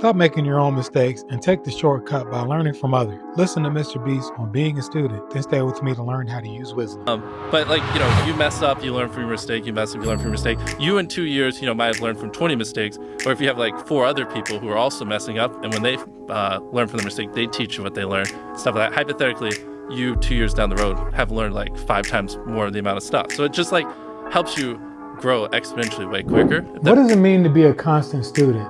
Stop making your own mistakes and take the shortcut by learning from others. Listen to MrBeast on being a student, then stay with me to learn how to use wisdom. But you mess up, you learn from your mistake, you mess up, you learn from your mistake. You in 2 years, might have learned from 20 mistakes. Or if you have like 4 other people who are also messing up, and when they learn from their mistake, they teach you what they learn, stuff like that. Hypothetically, you 2 years down the road have learned like 5 times more of the amount of stuff. So it just like helps you grow exponentially way quicker. What does it mean to be a constant student?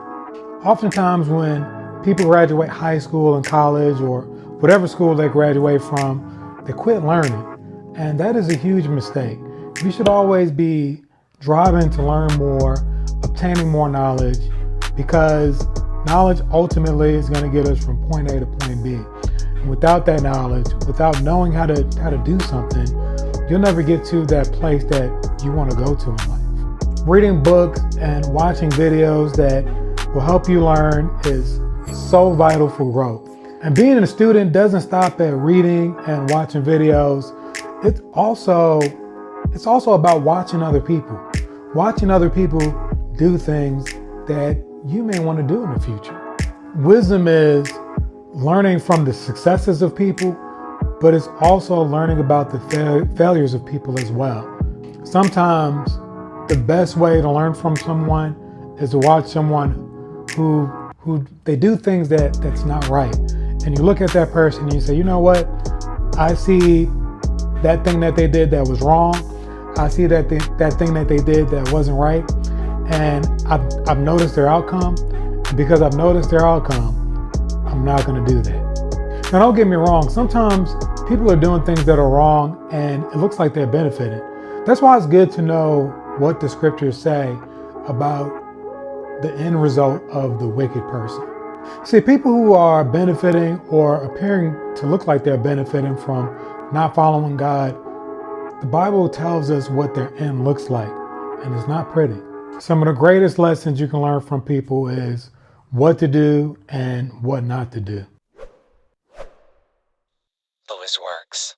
Oftentimes when people graduate high school and college or whatever school they graduate from, they quit learning. And that is a huge mistake. We should always be driving to learn more, obtaining more knowledge, because knowledge ultimately is going to get us from point A to point B. And without that knowledge, without knowing how to do something, you'll never get to that place that you want to go to in life. Reading books and watching videos that will help you learn is so vital for growth. And being a student doesn't stop at reading and watching videos. It's also about watching other people. Watching other people do things that you may want to do in the future. Wisdom is learning from the successes of people, but it's also learning about the failures of people as well. Sometimes the best way to learn from someone is to watch someone who they do things that's not right. And you look at that person and you say, you know what? I see that thing that they did that was wrong. I see that thing that they did that wasn't right. And I've noticed their outcome. And because I've noticed their outcome, I'm not going to do that. Now, don't get me wrong. Sometimes people are doing things that are wrong and it looks like they're benefiting. That's why it's good to know what the scriptures say about the end result of the wicked person. See, people who are benefiting or appearing to look like they're benefiting from not following God, the Bible tells us what their end looks like, and it's not pretty. Some of the greatest lessons you can learn from people is what to do and what not to do. Always works.